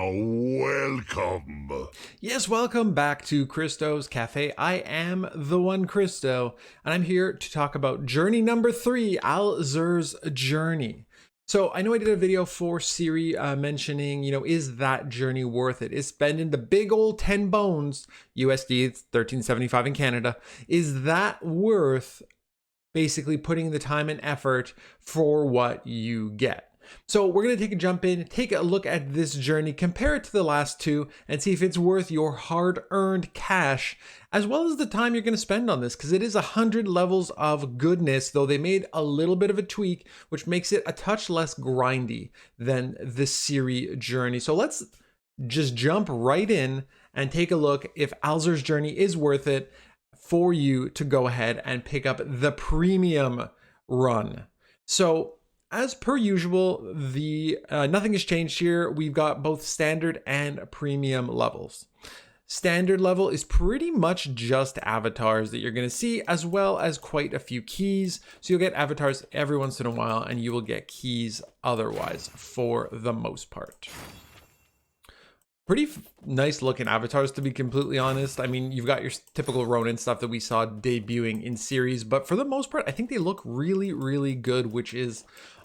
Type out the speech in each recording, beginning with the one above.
welcome. Yes, welcome back to Christo's Cafe. I am TheOneChristo, and I'm here to talk about journey number 3, Alzur's Journey. So I know I did a video for Siri mentioning, is that journey worth it? Is spending the big old 10 bones, USD, it's $13.75 in Canada, is that worth basically putting the time and effort for what you get? So we're going to take a jump in, take a look at this journey, compare it to the last two, and see if it's worth your hard-earned cash, as well as the time you're going to spend on this, because it is 100 levels of goodness, though they made a little bit of a tweak, which makes it a touch less grindy than the Siri journey. So let's just jump right in and take a look if Alzur's Journey is worth it for you to go ahead and pick up the premium run. So as per usual, nothing has changed here. We've got both standard and premium levels. Standard level is pretty much just avatars that you're going to see, as well as quite a few keys. So you'll get avatars every once in a while, and you will get keys otherwise for the most part. Pretty nice looking avatars, to be completely honest. I mean, you've got your typical Ronin stuff that we saw debuting in series, but for the most part, I think they look really, really good, which is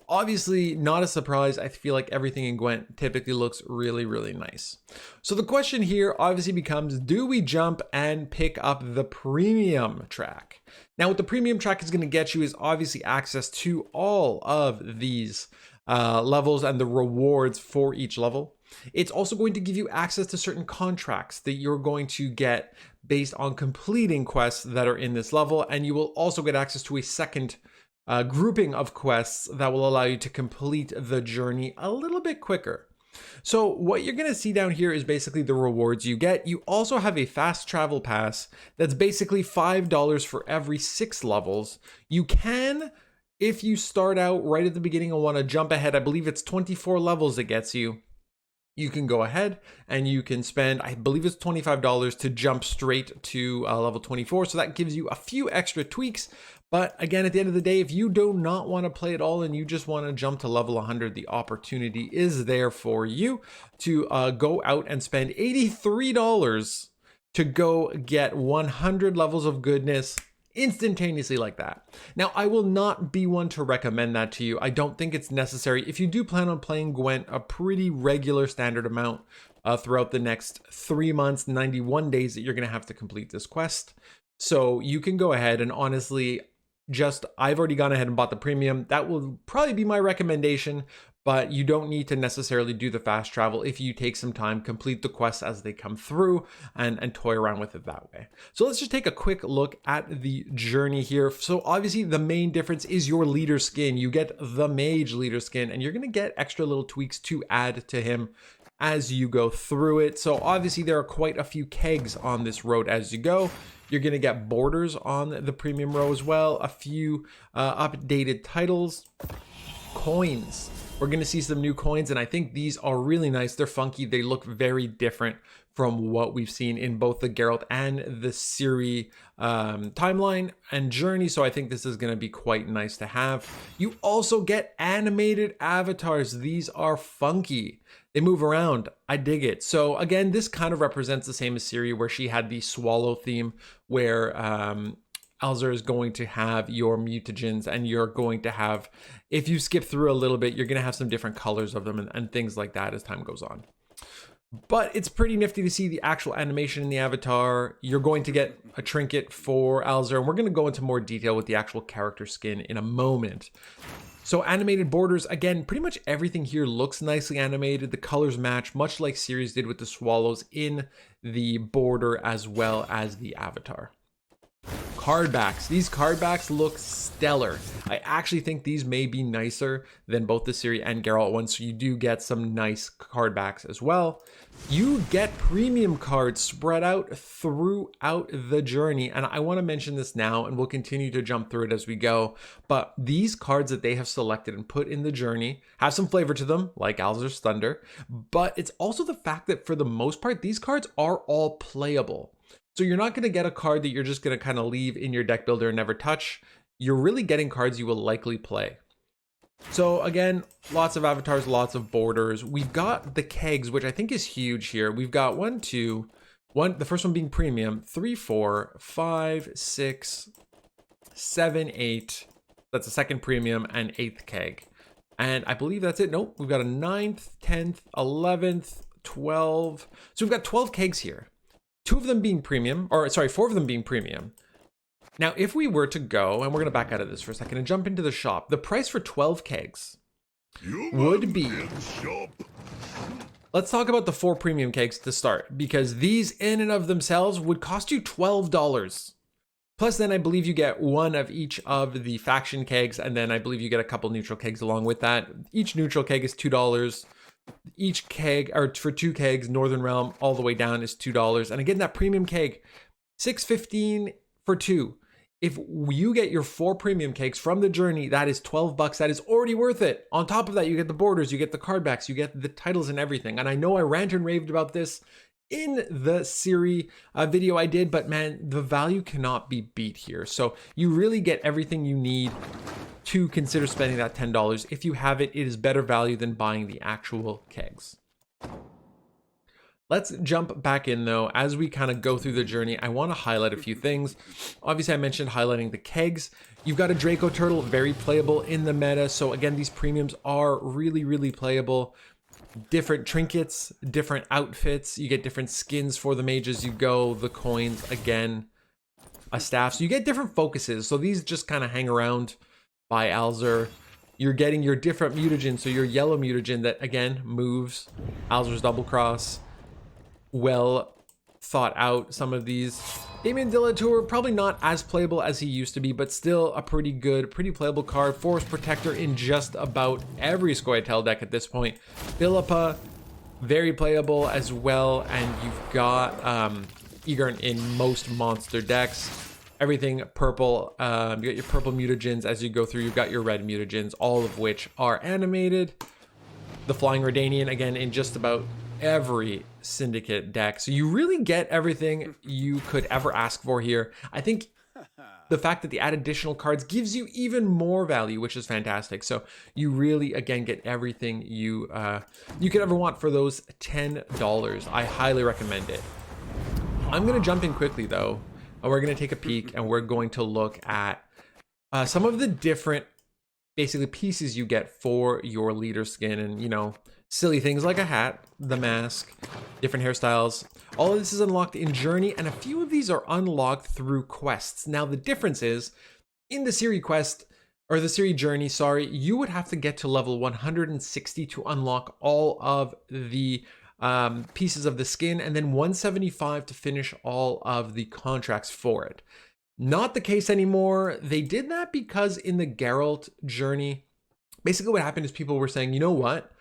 obviously not a surprise. I feel like everything in Gwent typically looks really, really nice. So the question here obviously becomes, do we jump and pick up the premium track? Now, what the premium track is going to get you is obviously access to all of these levels and the rewards for each level. It's also going to give you access to certain contracts that you're going to get based on completing quests that are in this level. And you will also get access to a second grouping of quests that will allow you to complete the journey a little bit quicker. So what you're going to see down here is basically the rewards you get. You also have a fast travel pass that's basically $5 for every 6 levels. You can, if you start out right at the beginning and want to jump ahead, I believe it's 24 levels it gets you. You can go ahead and you can spend, I believe it's $25 to jump straight to level 24. So that gives you a few extra tweaks. But again, at the end of the day, if you do not want to play it all and you just want to jump to level 100, the opportunity is there for you to go out and spend $83 to go get 100 levels of goodness instantaneously like that. Now, I will not be one to recommend that to you. I don't think it's necessary. If you do plan on playing Gwent a pretty regular standard amount throughout the next 3 months, 91 days that you're going to have to complete this quest. So you can go ahead and honestly I've already gone ahead and bought the premium. That will probably be my recommendation, but you don't need to necessarily do the fast travel if you take some time, complete the quests as they come through, and toy around with it that way. So let's just take a quick look at the journey here. So obviously the main difference is your leader skin. You get the mage leader skin, and you're going to get extra little tweaks to add to him as you go through it. So obviously there are quite a few kegs on this road as you go. You're going to get borders on the premium row as well, a few updated titles, coins. We're going to see some new coins, and I think these are really nice. They're funky. They look very different from what we've seen in both the Geralt and the Siri timeline and journey. So I think this is going to be quite nice to have. You also get animated avatars. These are funky. They move around. I dig it. So again, this kind of represents the same as Siri, where she had the swallow theme, where Alzur is going to have your mutagens, and you're going to have, if you skip through a little bit, you're going to have some different colors of them and things like that as time goes on. But it's pretty nifty to see the actual animation in the avatar. You're going to get a trinket for Alzur, and we're going to go into more detail with the actual character skin in a moment. So animated borders, again, pretty much everything here looks nicely animated. The colors match, much like Series did with the swallows in the border as well as the avatar. Card backs. These card backs look stellar. I actually think these may be nicer than both the Siri and Geralt ones, so you do get some nice card backs as well. You get premium cards spread out throughout the journey, and I want to mention this now, and we'll continue to jump through it as we go, but these cards that they have selected and put in the journey have some flavor to them, like Alzur's Thunder, but it's also the fact that for the most part, these cards are all playable. So you're not going to get a card that you're just going to kind of leave in your deck builder and never touch. You're really getting cards you will likely play. So again, lots of avatars, lots of borders. We've got the kegs, which I think is huge here. We've got the first one being premium, 3, 4, 5, 6, 7, 8. That's a second premium and 8th keg. And I believe that's it. Nope, we've got a 9th, 10th, 11th, 12. So we've got 12 kegs here. 4 of them being premium. Now, if we were to go, and we're going to back out of this for a second and jump into the shop, the price for 12 kegs would be... Let's talk about the 4 premium kegs to start, because these in and of themselves would cost you $12. Plus, then I believe you get 1 of each of the faction kegs, and then I believe you get a couple neutral kegs along with that. Each neutral keg is $2. Each keg, or for 2 kegs, Northern Realm all the way down is $2. And again, that premium keg, $6.15 for 2. If you get your 4 premium kegs from the journey, that is $12. That is already worth it. On top of that, you get the borders, you get the card backs, you get the titles and everything. And I know I ranted and raved about this in the Siri video I did, but man, the value cannot be beat here. So you really get everything you need to consider spending that $10. If you have it, it is better value than buying the actual kegs. Let's jump back in though. As we kind of go through the journey, I want to highlight a few things. Obviously, I mentioned highlighting the kegs. You've got a Draco Turtle, very playable in the meta. So again, these premiums are really, really playable. Different trinkets, different outfits. You get different skins for the mages you go, the coins, again, a staff. So you get different focuses. So these just kind of hang around by Alzur. You're getting your different mutagen. So your yellow mutagen that again moves, Alzur's double cross. Well thought out, some of these. Damien Dilator, probably not as playable as he used to be, but still a pretty good, pretty playable card. Forest Protector in just about every Scoia'tael deck at this point. Philippa, very playable as well. And you've got Egern in most monster decks. Everything purple. You got your purple mutagens as you go through. You've got your red mutagens, all of which are animated. The Flying Redanian, again, in just about every syndicate deck. So you really get everything you could ever ask for here. I think the fact that they add additional cards gives you even more value, which is fantastic. So you really, again, get everything you could ever want for those $10. I highly recommend it. I'm going to jump in quickly, though, and we're going to take a peek, and we're going to look at some of the different, basically, pieces you get for your leader skin, and, you know, silly things like a hat, the mask, different hairstyles. All of this is unlocked in Journey, and a few of these are unlocked through quests. Now, the difference is, in the Siri quest, or the Siri Journey, sorry, you would have to get to level 160 to unlock all of the pieces of the skin, and then 175 to finish all of the contracts for it. Not the case anymore. They did that because in the Geralt Journey, basically what happened is people were saying, you know what?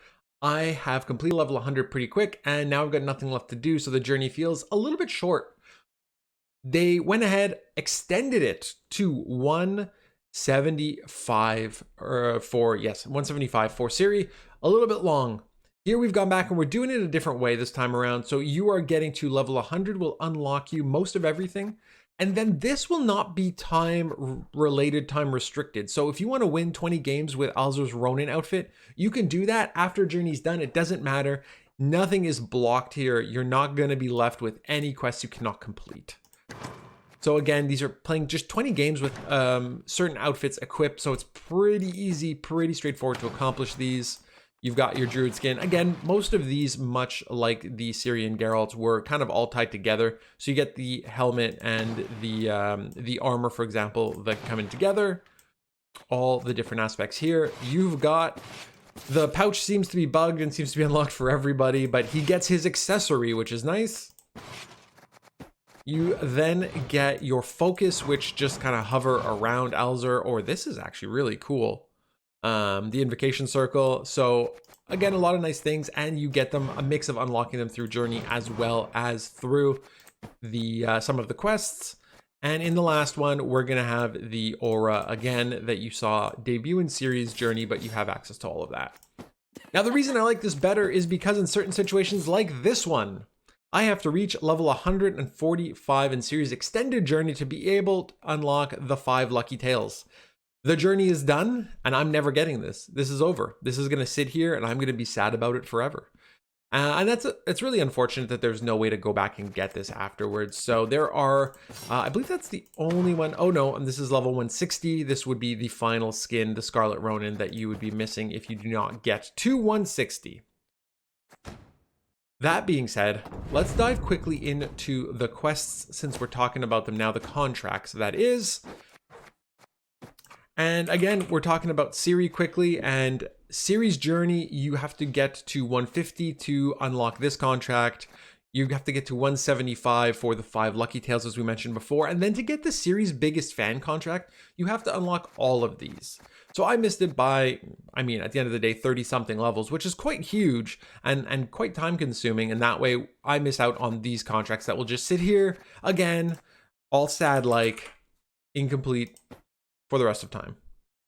I have completed level 100 pretty quick, and now I've got nothing left to do, so the journey feels a little bit short. They went ahead, extended it to 175 175 for Siri, a little bit long. Here we've gone back and we're doing it a different way this time around. So you are getting to level 100 will unlock you most of everything. And then this will not be time related, time restricted. So if you want to win 20 games with Alzur's Ronin outfit, you can do that after Journey's done. It doesn't matter. Nothing is blocked here. You're not going to be left with any quests you cannot complete. So again, these are playing just 20 games with certain outfits equipped. So it's pretty easy, pretty straightforward to accomplish these. You've got your Druid Skin. Again, most of these, much like the Syrian Geralts, were kind of all tied together. So you get the helmet and the armor, for example, that come in together. All the different aspects here. You've got the pouch seems to be bugged and seems to be unlocked for everybody, but he gets his accessory, which is nice. You then get your focus, which just kind of hover around Alzur, or this is actually really cool. The invocation circle. So again, a lot of nice things, and you get them, a mix of unlocking them through Journey as well as through the some of the quests. And in the last one, we're gonna have the aura again that you saw debut in Series Journey, but you have access to all of that. Now, the reason I like this better is because in certain situations like this one, I have to reach level 145 in Series Extended Journey to be able to unlock the 5 lucky tails. The journey is done, and I'm never getting this. This is over. This is going to sit here, and I'm going to be sad about it forever. And it's really unfortunate that there's no way to go back and get this afterwards. So there are, I believe that's the only one. Oh no, and this is level 160. This would be the final skin, the Scarlet Ronin, that you would be missing if you do not get to 160. That being said, let's dive quickly into the quests since we're talking about them now, the contracts, that is. And again, we're talking about Ciri quickly, and Ciri's Journey, you have to get to 150 to unlock this contract. You have to get to 175 for the 5 Lucky Tales, as we mentioned before. And then to get the Ciri's Biggest Fan contract, you have to unlock all of these. So I missed it by, I mean, at the end of the day, 30-something levels, which is quite huge and quite time-consuming. And that way, I miss out on these contracts that will just sit here, again, all sad-like, incomplete, for the rest of time,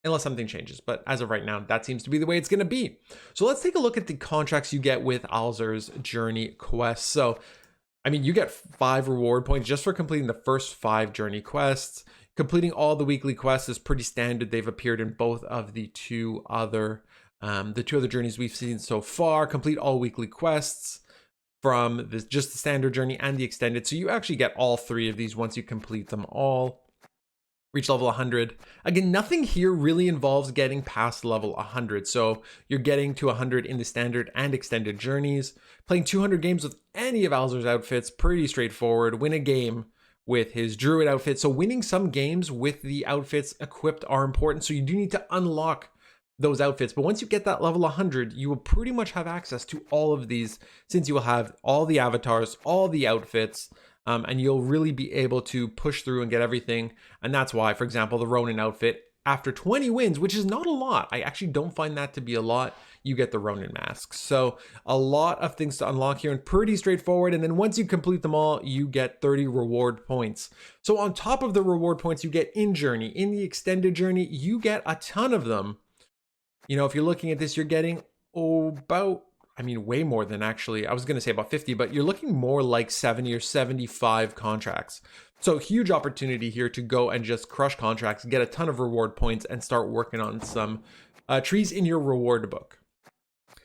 unless something changes. But as of right now, that seems to be the way it's going to be. So let's take a look at the contracts you get with Alzur's Journey quests. So, I mean, you get 5 reward points just for completing the first 5 journey quests. Completing all the weekly quests is pretty standard. They've appeared in both of the two other journeys we've seen so far. Complete all weekly quests from just the standard journey and the extended. So you actually get all 3 of these once you complete them all. Reach level 100. Again, nothing here really involves getting past level 100. So you're getting to 100 in the standard and extended journeys. Playing 200 games with any of Alzur's outfits, pretty straightforward. Win a game with his Druid outfit. So winning some games with the outfits equipped are important. So you do need to unlock those outfits. But once you get that level 100, you will pretty much have access to all of these, since you will have all the avatars, all the outfits, and you'll really be able to push through and get everything. And that's why, for example, the Ronin outfit, after 20 wins, which is not a lot, I actually don't find that to be a lot, you get the Ronin mask. So a lot of things to unlock here and pretty straightforward. And then once you complete them all, you get 30 reward points. So on top of the reward points you get in Journey, in the extended journey, you get a ton of them. You know, if you're looking at this, you're getting about, I mean, way more than actually, I was going to say about 50, but you're looking more like 70 or 75 contracts. So huge opportunity here to go and just crush contracts, get a ton of reward points, and start working on some trees in your reward book.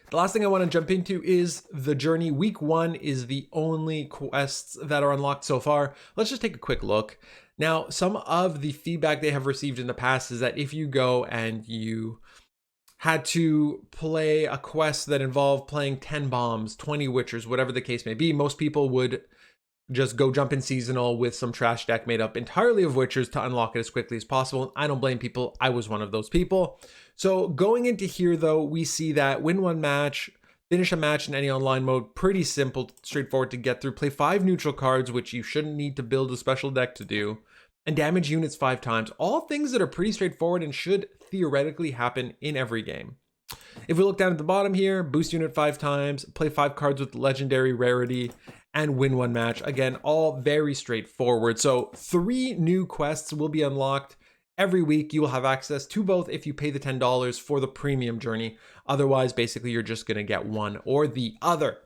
The last thing I want to jump into is the journey. Week 1 is the only quests that are unlocked so far. Let's just take a quick look. Now, some of the feedback they have received in the past is that if you go and you had to play a quest that involved playing 10 bombs, 20 witchers, whatever the case may be, most people would just go jump in seasonal with some trash deck made up entirely of witchers to unlock it as quickly as possible. I don't blame people. I was one of those people. So going into here, though, we see that win 1 match, finish a match in any online mode, pretty simple, straightforward to get through. Play 5 neutral cards, which you shouldn't need to build a special deck to do, and damage units 5 times. All things that are pretty straightforward and should theoretically happen in every game. If we look down at the bottom here, boost unit 5 times, play 5 cards with legendary rarity, and win 1 match. Again, all very straightforward. So 3 new quests will be unlocked every week. You will have access to both if you pay the $10 for the premium journey. Otherwise, basically, you're just going to get one or the other.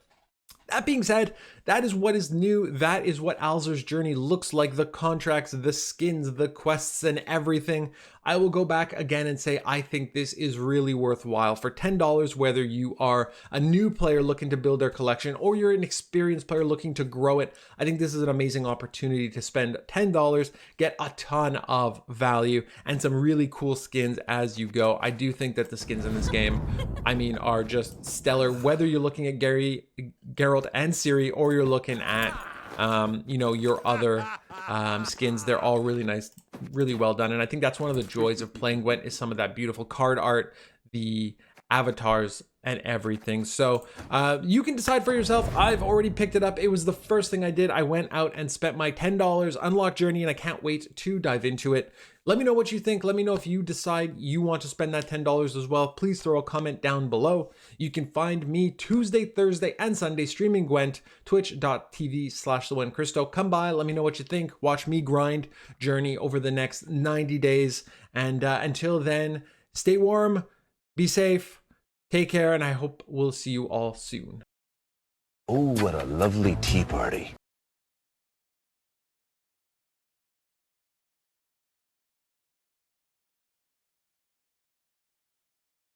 That being said, that is what is new. That is what Alzur's Journey looks like. The contracts, the skins, the quests, and everything. I will go back again and say I think this is really worthwhile. For $10, whether you are a new player looking to build their collection or you're an experienced player looking to grow it, I think this is an amazing opportunity to spend $10, get a ton of value, and some really cool skins as you go. I do think that the skins in this game, I mean, are just stellar. Whether you're looking at Geralt and Ciri, or you're looking at you know, your other skins, they're all really nice, really well done. And I think that's one of the joys of playing Gwent, is some of that beautiful card art, the avatars, and everything. So you can decide for yourself. I've already picked it up. It was the first thing I did. I went out and spent my $10, unlocked Journey, and I can't wait to dive into it. Let me know what you think. Let me know if you decide you want to spend that $10 as well. Please throw a comment down below. You can find me Tuesday, Thursday, and Sunday streaming Gwent, twitch.tv/TheOneChristo. Come by, let me know what you think. Watch me grind Journey over the next 90 days. And until then, stay warm, be safe, take care, and I hope we'll see you all soon. Oh, what a lovely tea party.